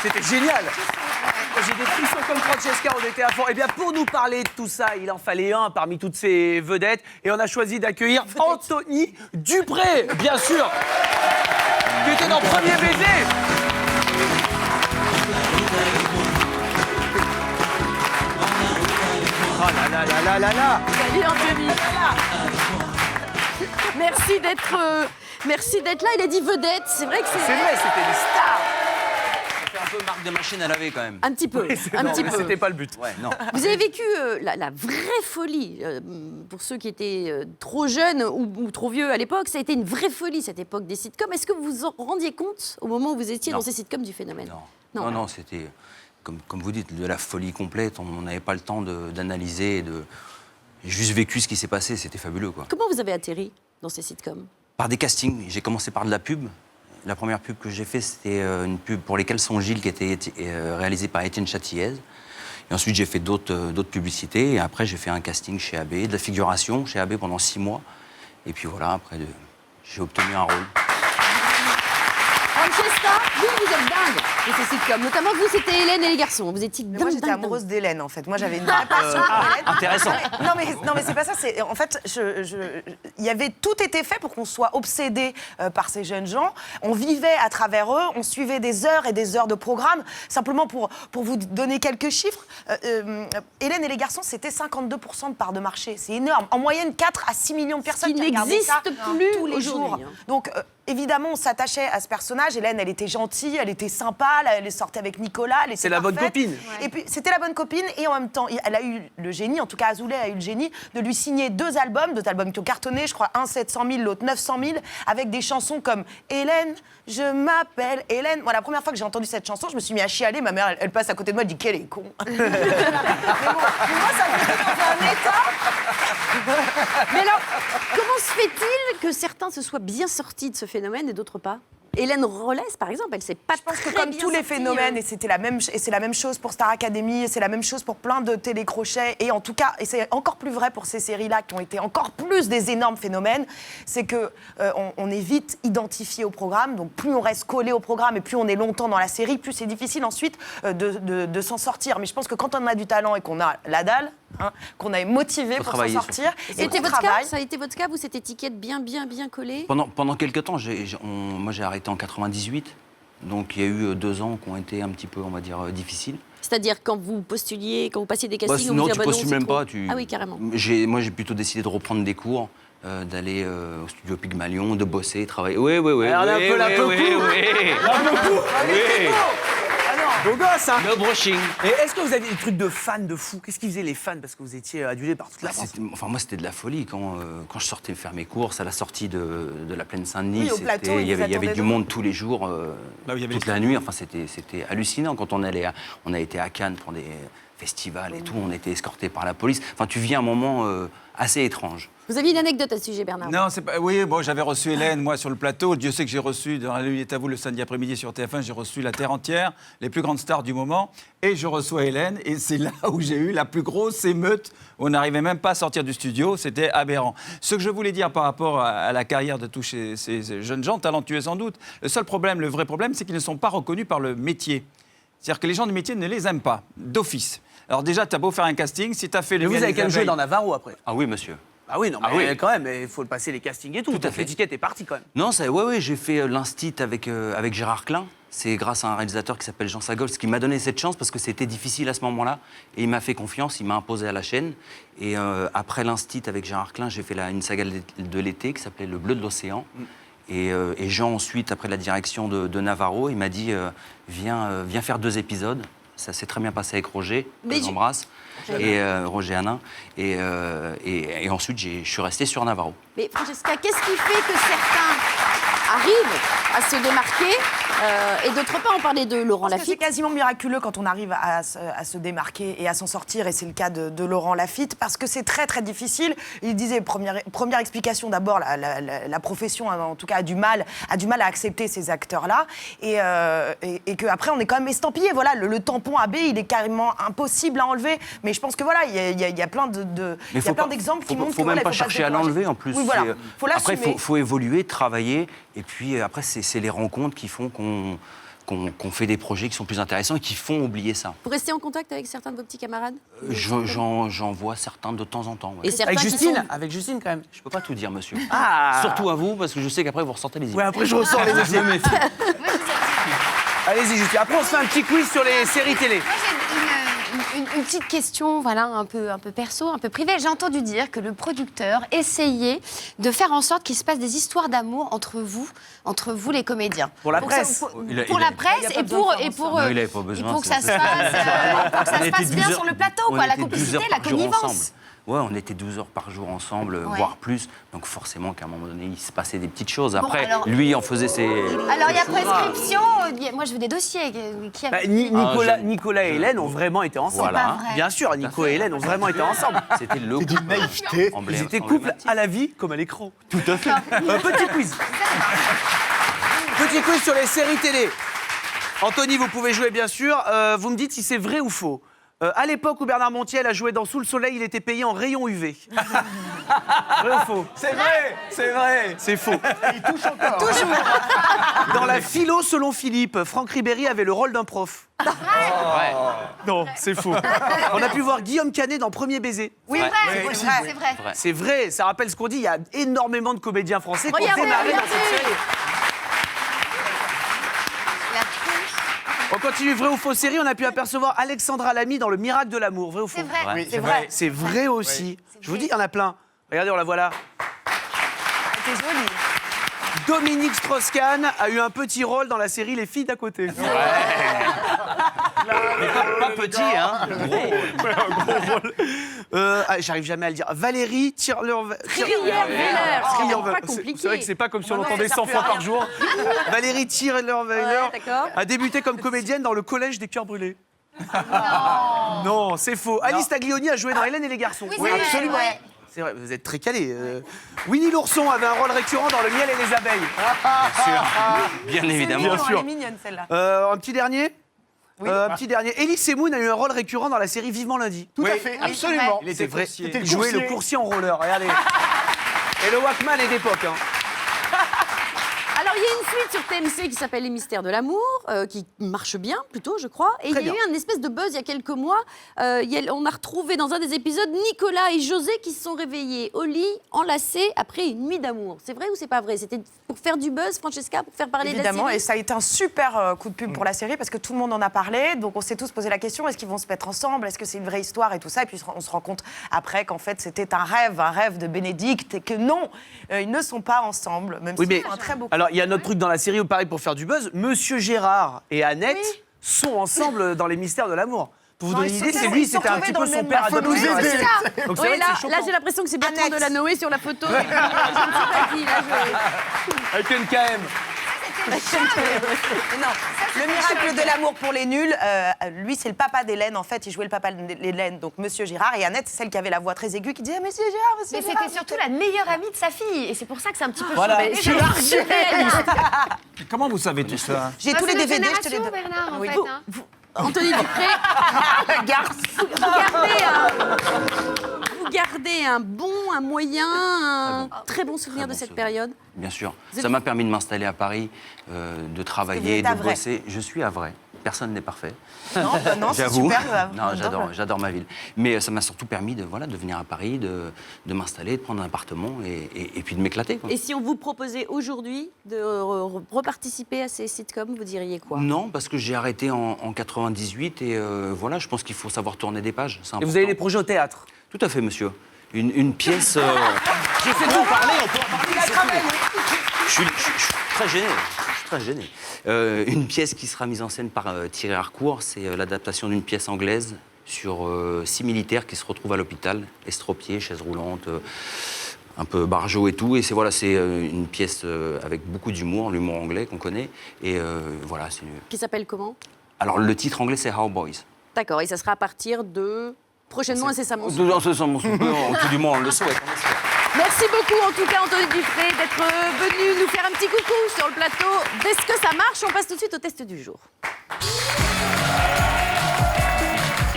C'était génial. J'ai des frissons comme Francesca, on était à fond. Et bien, pour nous parler de tout ça, il en fallait un parmi toutes ces vedettes. Et on a choisi d'accueillir Anthony Dupré, bien sûr, qui était dans Premier Baiser. Oh là là là là là là. Salut Anthony. Merci d'être là. Il a dit vedette. C'est vrai que C'est vrai, c'était des stars. Un peu marque de machine à laver quand même. Un petit peu. Un petit peu. C'était pas le but. Ouais, non. Vous avez vécu la vraie folie, pour ceux qui étaient trop jeunes ou trop vieux à l'époque, ça a été une vraie folie cette époque des sitcoms. Est-ce que vous vous en rendiez compte au moment où vous étiez dans ces sitcoms du phénomène? Non, c'était, comme vous dites, de la folie complète. On n'avait pas le temps d'analyser. J'ai juste vécu ce qui s'est passé, c'était fabuleux, quoi. Comment vous avez atterri dans ces sitcoms? Par des castings. J'ai commencé par de la pub. La première pub que j'ai faite, c'était une pub pour les Caleçons Gilles qui était réalisée par Étienne Châtillaise. Et ensuite, j'ai fait d'autres publicités. Et après, j'ai fait un casting chez AB, de la figuration chez AB pendant 6 mois. Et puis voilà, après, j'ai obtenu un rôle. Francesca, vous êtes dingue de ces sitcoms. Notamment vous, c'était Hélène et les garçons. Vous étiez dingue. Moi, j'étais amoureuse d'Hélène, en fait. Moi, j'avais une vraie passion pour Hélène. Intéressant. Non, mais c'est pas ça. En fait, il y avait tout été fait pour qu'on soit obsédé par ces jeunes gens. On vivait à travers eux. On suivait des heures et des heures de programme. Simplement pour vous donner quelques chiffres, Hélène et les garçons, c'était 52% de part de marché. C'est énorme. En moyenne, 4 à 6 millions de personnes qui regardaient ça plus tous les jours. aujourd'hui, hein. Donc, évidemment, on s'attachait à ce personnage. Hélène, elle était gentille, elle était sympa, elle sortait avec Nicolas. C'est la bonne copine. Ouais. Et puis, c'était la bonne copine. Et en même temps, elle a eu le génie, en tout cas Azoulay a eu le génie, de lui signer 2 albums qui ont cartonné, je crois, un 700 000, l'autre 900 000, avec des chansons comme Hélène, je m'appelle Hélène. Moi, la première fois que j'ai entendu cette chanson, je me suis mis à chialer. Ma mère, elle passe à côté de moi, elle dit qu'elle est con. Mais bon, moi, ça me met dans un état. Mais alors, comment se fait-il que certains se soient bien sortis de ce phénomène et d'autres pas? Hélène Rollès, par exemple, elle s'est pas Je pense très que comme bien tous les sortie, phénomènes, et c'est la même chose pour Star Academy, et c'est la même chose pour plein de télécrochets, et en tout cas, et c'est encore plus vrai pour ces séries-là qui ont été encore plus des énormes phénomènes, c'est que on est vite identifié au programme, donc plus on reste collé au programme et plus on est longtemps dans la série, plus c'est difficile ensuite de s'en sortir. Mais je pense que quand on a du talent et qu'on a la dalle, qu'on est motivé pour s'en sortir, C'était votre cas? Ça a été votre cas? Vous, cette étiquette bien collée? Pendant quelques temps, moi j'ai arrêté en 98, donc il y a eu 2 ans qui ont été un petit peu, on va dire, difficiles. C'est-à-dire quand vous postuliez, quand vous passiez des castings, Non, vous tu postules même pas. Ah oui, carrément. Moi j'ai plutôt décidé de reprendre des cours, d'aller au studio Pygmalion, de bosser, travailler. Oui. Alors, un peu la peu beau gosse, hein. Le brushing. Et est-ce que vous aviez des trucs de fans de fous? Qu'est-ce qu'ils faisaient les fans? Parce que vous étiez adulés par toute la France. Moi, c'était de la folie. Quand je sortais faire mes courses à la sortie de la plaine Saint-Denis, Oui, au plateau, il y avait du monde tous les jours, toute la nuit. Enfin, c'était hallucinant. Quand on a été à Cannes pour des festivals et tout, on était escortés par la police. Enfin, tu vis un moment assez étrange. Vous aviez une anecdote à ce sujet, Bernard? Non, c'est pas. Oui, bon, j'avais reçu Hélène, moi, sur le plateau. Dieu sait que j'ai reçu, dans La Nuit est à vous, le samedi après-midi sur TF1, j'ai reçu la Terre entière, les plus grandes stars du moment. Et je reçois Hélène, et c'est là où j'ai eu la plus grosse émeute. On n'arrivait même pas à sortir du studio, c'était aberrant. Ce que je voulais dire par rapport à la carrière de tous ces jeunes gens, talentueux sans doute, le seul problème, le vrai problème, c'est qu'ils ne sont pas reconnus par le métier. C'est-à-dire que les gens du métier ne les aiment pas, d'office. Alors déjà, tu as beau faire un casting, si tu as fait le. Mais vous avez quand même joué dans Navarro après. Ah oui, monsieur. Ah oui, non, mais quand même, il faut le passer les castings et tout. Tout à fait. L'étiquette est partie quand même. Non, j'ai fait l'Instit avec Gérard Klein. C'est grâce à un réalisateur qui s'appelle Jean Sagols qui m'a donné cette chance parce que c'était difficile à ce moment-là. Et il m'a fait confiance, il m'a imposé à la chaîne. Et après l'Instit avec Gérard Klein, j'ai fait une saga de l'été qui s'appelait Le Bleu de l'Océan. Et Jean, ensuite, après la direction de Navarro, il m'a dit viens faire 2 épisodes. Ça s'est très bien passé avec Roger, que j'embrasse, et Roger Hanin. Et ensuite, je suis resté sur Navarro. Mais Francesca, qu'est-ce qui fait que certains arrivent à se démarquer et d'autres pas? On parlait de Laurent Lafitte. C'est quasiment miraculeux quand on arrive à se démarquer et à s'en sortir, et c'est le cas de Laurent Lafitte, parce que c'est très très difficile. Il disait, première explication, d'abord, la profession, en tout cas, a du mal à accepter ces acteurs-là, et qu'après on est quand même estampillé. Voilà, le tampon AB, il est carrément impossible à enlever, mais je pense que voilà, il y a plein d'exemples qui montrent que faut même pas se chercher à l'enlever en plus. Oui, voilà. Faut après, l'assumer. faut évoluer, travailler, et puis après, c'est les rencontres qui font qu'on fait des projets qui sont plus intéressants et qui font oublier ça. Vous restez en contact avec certains de vos petits camarades? J'en vois certains de temps en temps. Ouais. Et certains Avec qui Justine sont- Avec Justine, quand même. Je peux pas tout dire, monsieur. Ah Surtout à vous, parce que je sais qu'après, vous ressortez les Ouais, images. après, je ressors les dossiers. Allez-y, Justine. Après, on se fait un petit quiz sur les séries télé. Moi, j'ai une petite question, voilà, un peu perso, un peu privée. J'ai entendu dire que le producteur essayait de faire en sorte qu'il se passe des histoires d'amour entre vous les comédiens. Pour la que presse. ça- pour Il a- pour il a- la presse il y a pas et besoin pour de faire et pour Non, il avait pas besoin, et pour que ça c'est- se passe, pour que ça se On passe était bien 12 sur le heures- plateau, on quoi, la était 12 complicité, heures la par jour connivence. ensemble. Ouais, on était 12 heures par jour ensemble, voire plus. Donc forcément qu'à un moment donné, il se passait des petites choses. Après, alors- lui en faisait ses... Alors il y a prescription, moi je veux des dossiers. Qui a- Bah, je- Nicolas et Hélène ont vraiment été ensemble. Voilà. pas vrai. Bien sûr, Nico et Hélène ont vraiment été ensemble. C'était le couple naïveté. Ils étaient couple à la vie comme à l'écran. Tout à fait. Petit quiz. Petit quiz sur les séries télé. Anthony, vous pouvez jouer bien sûr. Vous me dites si c'est vrai ou faux. À l'époque où Bernard Montiel a joué dans Sous le soleil, il était payé en rayon UV. Vrai ou faux? C'est vrai, c'est vrai. C'est faux. Il touche encore. Dans la philo selon Philippe, Franck Ribéry avait le rôle d'un prof. Ouais. Non, c'est faux. On a pu voir Guillaume Canet dans Premier baiser. Oui, Ouais. c'est vrai, c'est vrai. Vrai. C'est vrai, ça rappelle ce qu'on dit, il y a énormément de comédiens français qui ont Regardez, démarré dans regardez. cette série. La triche. On continue, vrai ou faux série, on a pu apercevoir Alexandra Lamy dans Le Miracle de l'amour. Vrai ou faux? C'est vrai. Ouais. C'est vrai. C'est vrai aussi. Je vous dis, il y en a plein. Regardez, on la voit là. C'est joli. Dominique Strauss-Kahn a eu un petit rôle dans la série Les filles d'à côté. Pas petit, hein. J'arrive jamais à le dire. Valérie Trierweiler. Pas compliqué. C'est vrai que c'est pas comme si on Non, non, l'entendait ça 100 sert fois plus à par jour. Valérie Trierweiler Ouais, d'accord. a débuté comme comédienne dans le collège des cœurs brûlés. Non, c'est faux. Alice Taglioni a joué dans Hélène et les garçons. Oui, absolument. Ouais. C'est vrai, vous êtes très calé. Winnie l'ourson avait un rôle récurrent dans Le miel et les abeilles. Bien évidemment. Bien sûr. Elle est mignonne celle-là. Un petit dernier. Un petit dernier. Elie Semoun a eu un rôle récurrent dans la série Vivement lundi. Tout à fait, absolument. Il était vrai. coursier. C'était Il jouait le coursier en roller. Regardez. Et le Walkman est d'époque. Hein. Alors, il y a une suite sur TMC qui s'appelle Les Mystères de l'amour, qui marche bien, plutôt, je crois. Et Très il y a bien. eu un espèce de buzz il y a quelques mois. On a retrouvé dans un des épisodes Nicolas et José qui se sont réveillés au lit, enlacés, après une nuit d'amour. C'est vrai ou c'est pas vrai? C'était pour faire du buzz, Francesca, pour faire parler Évidemment, de la et série? ça a été un super coup de pub pour la série parce que tout le monde en a parlé. Donc on s'est tous posé la question, est-ce qu'ils vont se mettre ensemble? Est-ce que c'est une vraie histoire et tout ça? Et puis on se rend compte après qu'en fait c'était un rêve de Bénédicte et que non, ils ne sont pas ensemble, même Oui, s'ils mais font un très beau alors il y a un autre truc dans la série où pareil pour faire du buzz. Monsieur Gérard et Annette sont ensemble dans Les Mystères de l'amour. Pour vous Non, donner ils une idée, sont- c'est lui, ils sont c'était un retrouvés petit dans peu le son même père bateau. adoptif. Faut nous dans la aider. série. Oui, Donc c'est vrai que là, c'est là choquant. j'ai l'impression que c'est Bertrand Annette. Delanoë sur la photo. Je ne sais pas qui, là, Avec une KM. Mais non, le miracle de l'amour pour les nuls, lui c'est le papa d'Hélène en fait, il jouait le papa d'Hélène, donc Monsieur Girard, et Annette c'est celle qui avait la voix très aiguë qui disait Monsieur Girard, Monsieur Mais Girard. c'était surtout la meilleure amie de sa fille. Et c'est pour ça que c'est un petit peu Voilà. chouette. surréaliste. Comment vous savez tout ça? J'ai Bah, tous les c'est notre DVD, je te les génération, donne. Bernard, en Oui. fait. Hein. Anthony Dupré, vous gardez un bon, un moyen, un très bon souvenir Très de bon cette souvenir. période? Bien sûr. Vous Ça êtes- m'a permis de m'installer à Paris, de travailler, êtes de havrais. bosser. Je suis à vrai. Personne n'est parfait. Non, non, c'est J'avoue. super. Non, j'adore ma ville. Mais ça m'a surtout permis de venir à Paris, de m'installer, de prendre un appartement et puis de m'éclater. Quoi. Et si on vous proposait aujourd'hui de reparticiper à ces sitcoms, vous diriez quoi? Non, parce que j'ai arrêté en 98 et voilà, je pense qu'il faut savoir tourner des pages. C'est Et vous important. avez des projets au théâtre. Tout à fait, monsieur. Une pièce. Je sais tout parler, on peut en parler. Je suis très gêné. Je suis très gêné. Une pièce qui sera mise en scène par Thierry Harcourt, c'est l'adaptation d'une pièce anglaise sur 6 militaires qui se retrouvent à l'hôpital, estropiés, chaises roulantes, un peu barjot et tout. Et c'est une pièce avec beaucoup d'humour, l'humour anglais qu'on connaît. Et voilà, c'est. Qui s'appelle comment? Alors le titre anglais c'est How Boys. D'accord, et ça sera à partir de prochainement incessamment. Tout du monde on le souhaite. Merci beaucoup en tout cas Anthony Dupré d'être venu nous faire un petit coucou sur le plateau. Est-ce que ça marche? On passe tout de suite au test du jour.